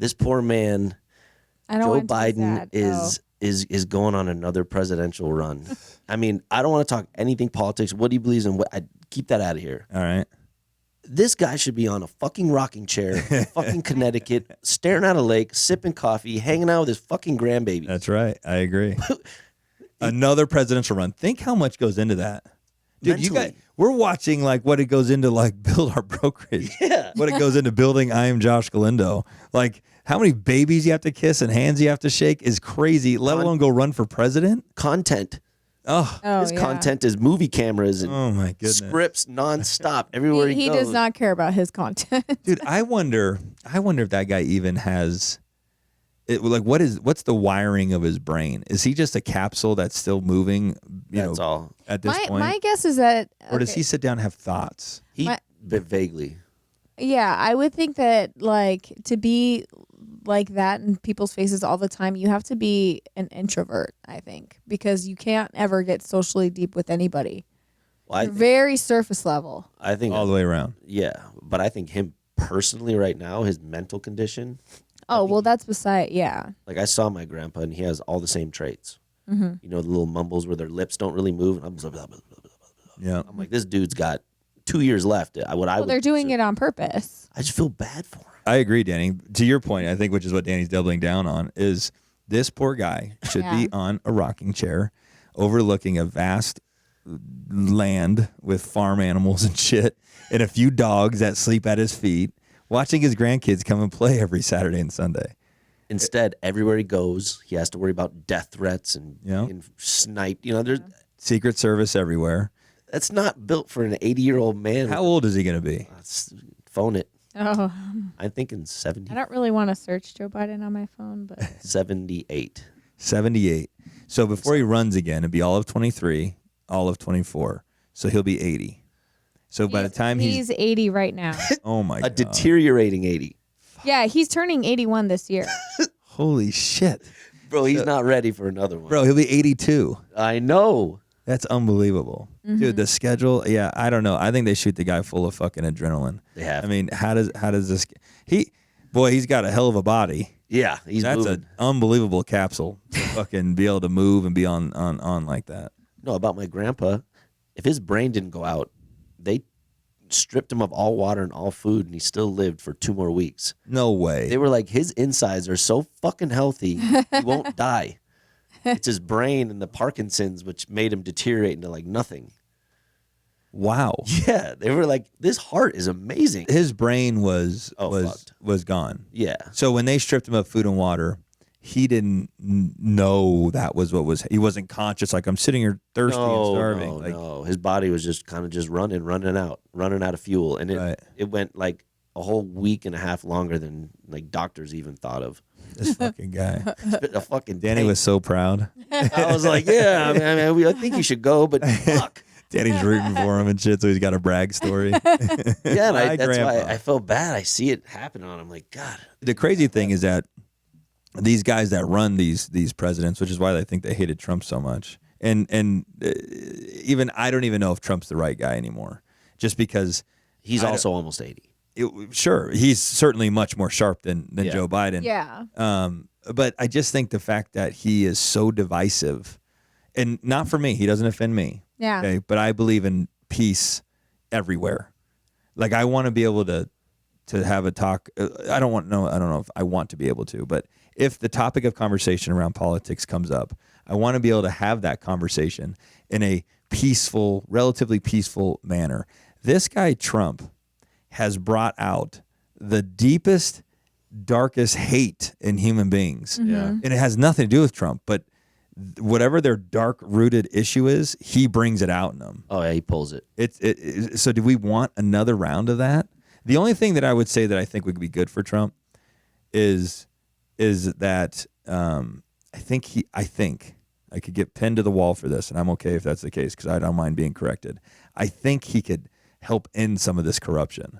This poor man, I don't Joe want to be Biden, sad. is going on another presidential run. I mean, I don't want to talk anything politics. What he believes in, I keep that out of here. All right. This guy should be on a fucking rocking chair in fucking Connecticut, staring at a lake, sipping coffee, hanging out with his fucking grandbaby. That's right. I agree. Another presidential run. Think how much goes into that. Dude, Mentally. we're watching like what it goes into like build our brokerage. Yeah. What it goes into building IAmJoshGalindo. Like how many babies you have to kiss and hands you have to shake is crazy, let alone go run for president. Content. Oh, His content is movie cameras and oh my goodness. scripts nonstop everywhere he goes. He does not care about his content. Dude, I wonder if that guy even has it. Like, what's the wiring of his brain? Is he just a capsule that's still moving? That's all. At this point, My guess is that, or does he sit down and have thoughts? Vaguely. Yeah, I would think that like to be like that in people's faces all the time, you have to be an introvert, I think, because you can't ever get socially deep with anybody. Well, You're very surface level. I think all the way around. Yeah, but I think him personally right now, his mental condition. Oh, well, that's beside, yeah. Like I saw my grandpa and he has all the same traits. Mm-hmm. You know, the little mumbles where their lips don't really move. And I'm, blah, blah, blah, blah, blah, blah. Yeah. I'm like, this dude's got 2 years left. Well, they're doing it on purpose. I just feel bad for him. I agree, Danny. To your point, I think, which is what Danny's doubling down on, is this poor guy should be on a rocking chair overlooking a vast land with farm animals and shit and a few dogs that sleep at his feet, watching his grandkids come and play every Saturday and Sunday. Instead, everywhere he goes, he has to worry about death threats and, Yeah. and snipe. You know, there's Secret Service everywhere. that's not built for an 80-year-old man. How old is he going to be? Phone it. Oh, I'm thinking 70, I don't really want to search Joe Biden on my phone, but 78. 78. So before he runs again, it'll be all of 23, all of 24. So he'll be 80. So by the time he's 80 right now. oh my A God. deteriorating 80. Yeah, he's turning 81 this year. Holy shit. Bro, he's not ready for another one. Bro, he'll be 82. I know. That's unbelievable. Mm-hmm. Dude, the schedule, yeah, I don't know. I think they shoot the guy full of fucking adrenaline. They have. I mean, how does this he's got a hell of a body. Yeah, he's That's moving. an unbelievable capsule to fucking be able to move and be on like that. No, about my grandpa, if his brain didn't go out, they stripped him of all water and all food, and he still lived for 2 more weeks. No way. They were like, his insides are so fucking healthy, he won't die. It's his brain and the Parkinson's which made him deteriorate into like nothing. Wow. Yeah, they were like, this heart is amazing. His brain was fucked. gone. Yeah. So when they stripped him of food and water, he didn't know that was what was. He wasn't conscious. Like, I'm sitting here thirsty and starving. No. His body was just kind of just running out of fuel, and it went like a whole week and a half longer than like doctors even thought of. This fucking guy. A fucking Danny tank. was so proud. I was like, yeah, I think you should go, but fuck. Danny's rooting for him and shit, so he's got a brag story. Yeah, and My that's grandpa. why I felt bad. I see it happen on him. Like, God. The crazy thing is that these guys that run these presidents, which is why I think they hated Trump so much, and even I don't even know if Trump's the right guy anymore, just because He's also almost 80. Sure, he's certainly much more sharp than Joe Biden. Yeah. But I just think the fact that he is so divisive, and not for me, he doesn't offend me. Yeah. Okay, but I believe in peace everywhere. Like, I want to be able to have a talk. I don't know if I want to be able to, but if the topic of conversation around politics comes up, I want to be able to have that conversation in a peaceful, relatively peaceful manner. This guy Trump has brought out the deepest, darkest hate in human beings. Yeah. And it has nothing to do with Trump, but whatever their dark-rooted issue is, he brings it out in them. Oh, yeah, he pulls it. So do we want another round of that? The only thing that I would say that I think would be good for Trump is that I think I could get pinned to the wall for this, and I'm okay if that's the case because I don't mind being corrected. I think he could help end some of this corruption.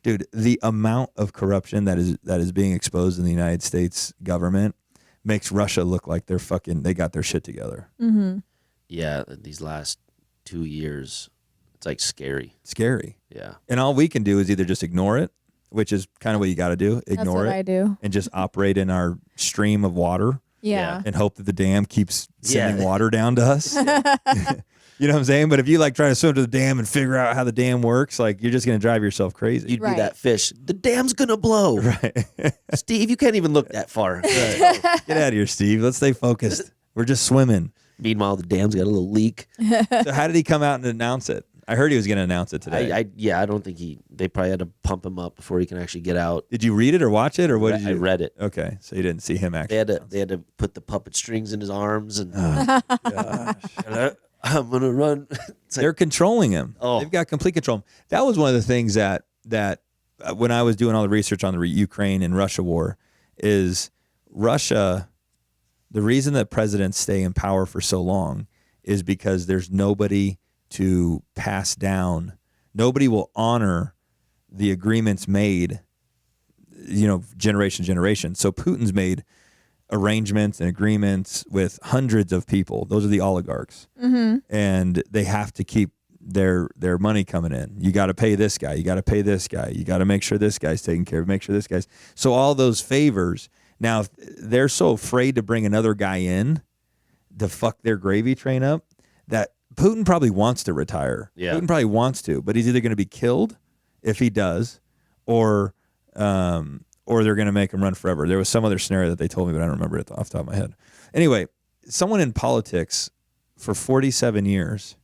Dude, the amount of corruption that is being exposed in the United States government makes Russia look like they got their shit together. Mm-hmm. Yeah, these last 2 years, it's like scary. Scary. Yeah. And all we can do is either just ignore it which is kind of what you got to do. Ignore That's what it I do. and just operate in our stream of water Yeah. and hope that the dam keeps sending Yeah. water down to us. You know what I'm saying? But if you like try to swim to the dam and figure out how the dam works, like you're just going to drive yourself crazy. You'd Right. be that fish. The dam's gonna blow. Right. Steve, you can't even look that far. Get out of here, Steve. Let's stay focused. We're just swimming. Meanwhile, the dam's got a little leak. So how did he come out and announce it? I heard he was going to announce it today. I don't think they probably had to pump him up before he can actually get out. Did you read it or watch it or what did you? I read it. Okay, so you didn't see him actually. They had to put the puppet strings in his arms and Gosh. I'm gonna run. It's like, They're controlling him. Oh. They've got complete control. That was one of the things that when I was doing all the research on the Ukraine and Russia war is Russia. The reason that presidents stay in power for so long is because there's nobody to pass down. Nobody will honor the agreements made, generation to generation. So Putin's made arrangements and agreements with hundreds of people. Those are the oligarchs. Mm-hmm. And they have to keep their money coming in. You got to pay this guy. You got to pay this guy. You got to make sure this guy's taken care of. Make sure this guy's. So all those favors. Now, they're so afraid to bring another guy in to fuck their gravy train up that Putin probably wants to retire. Yeah. Putin probably wants to, but he's either going to be killed if he does, or they're going to make him run forever. There was some other scenario that they told me, but I don't remember it off the top of my head. Anyway, someone in politics for 47 years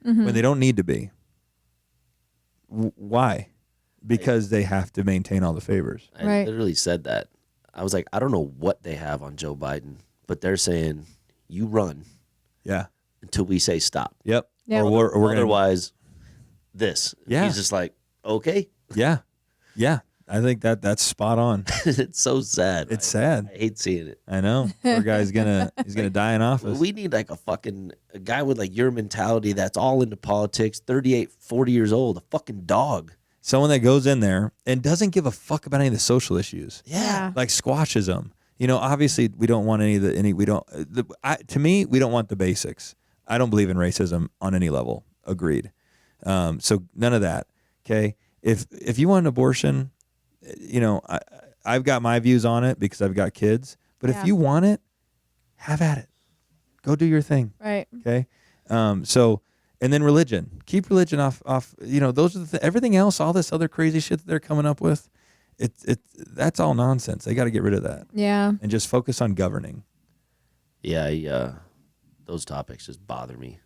when they don't need to be. Why? Because they have to maintain all the favors. I Right. literally said that. I was like, I don't know what they have on Joe Biden, but they're saying you run Yeah. until we say stop. Yep. Yeah. Or we're gonna, Otherwise, this. Yeah. He's just like, okay. yeah. Yeah. I think that's spot on. It's so sad. It's sad. I hate seeing it. I know. Poor guy's he's gonna die in office. We need like a guy with like your mentality that's all into politics, 38, 40 years old, a fucking dog. Someone that goes in there and doesn't give a fuck about any of the social issues. Yeah. Like squashes them. Obviously we don't want to me, we don't want the basics. I don't believe in racism on any level. Agreed. So none of that. Okay. If you want an abortion, I've got my views on it because I've got kids, but Yeah. if you want it, have at it. Go do your thing. Right. Okay. And then religion, keep religion off, those are everything else, all this other crazy shit that they're coming up with. That's all nonsense. They got to get rid of that Yeah. and just focus on governing. Yeah, those topics just bother me.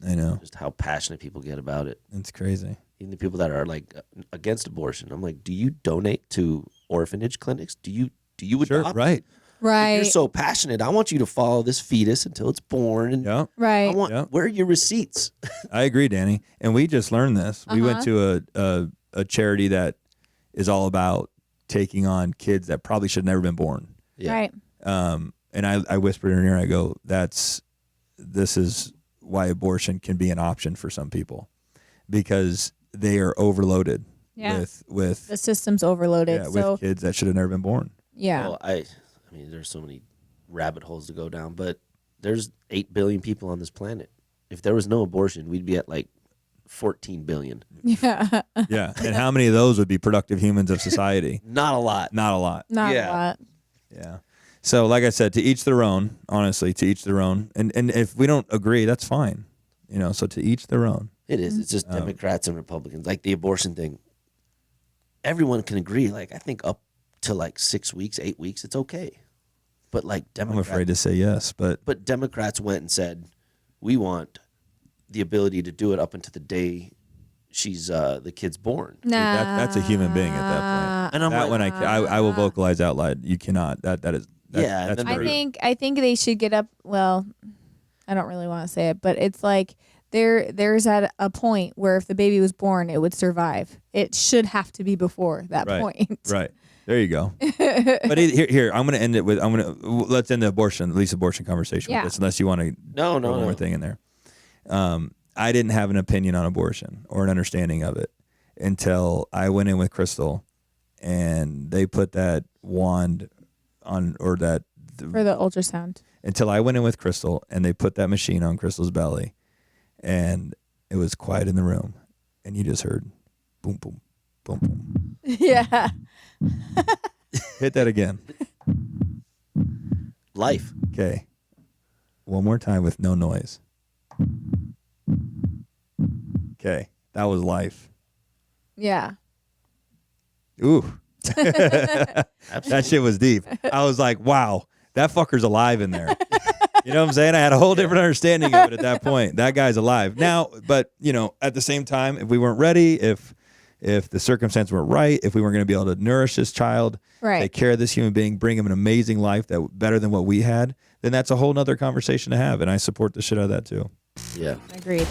I know. Just how passionate people get about it. It's crazy. Even the people that are like against abortion. I'm like, do you donate to orphanage clinics? Do you Sure. adopt? Right. If Right. you're so passionate, I want you to follow this fetus until it's born. And Yeah. Right. where are your receipts? I agree, Danny. And we just learned this. We went to a charity that is all about taking on kids that probably should have never been born. Yeah. Right. And I whispered in her ear, I go, this is why abortion can be an option for some people, because they are overloaded Yeah. with The system's overloaded. So with kids that should have never been born. yeah. Well, I mean, there's so many rabbit holes to go down, but there's 8 billion people on this planet. If there was no abortion, we'd be at like 14 billion. Yeah. Yeah. And how many of those would be productive humans of society? Not a lot. Not a lot. Not Yeah. a lot. Yeah. So like I said, to each their own, honestly, to each their own. And if we don't agree, that's fine. So to each their own. It is. It's just Democrats and Republicans. Like the abortion thing, everyone can agree. Like I think up to like 6 weeks, 8 weeks, it's okay. But like I'm Democrats, afraid to say yes, but Democrats went and said, we want the ability to do it up until the day she's the kid's born. Nah. that's a human being at that point. And I'm That like, one I will vocalize out loud. You cannot. That's Yeah, and that's then very- I think they should get up. Well, I don't really want to say it, but it's like there's at a point where if the baby was born, it would survive. It should have to be before that Right. point. Right. There you go. But here, I'm going to end it with let's end the abortion, at least abortion conversation Yeah. with this, unless you want to No, throw one more thing in there. I didn't have an opinion on abortion or an understanding of it until I went in with Crystal, and they put that wand on, or that For the ultrasound. until I went in with Crystal and they put that machine on Crystal's belly, and it was quiet in the room, and you just heard boom, boom, boom, boom. Yeah. Hit that again. Life. Okay. One more time with no noise. Okay. That was life. Yeah. Ooh. That Absolutely. shit was deep. I was like, wow, that fucker's alive in there. You know what I'm saying? I had a whole different understanding of it at that point. That guy's alive. Now, but, you know, at the same time, if we weren't ready, if the circumstances weren't right, if we weren't going to be able to nourish this child, Right. take care of this human being, bring him an amazing life that better than what we had, then that's a whole nother conversation to have. And I support the shit out of that too. Yeah. Agreed.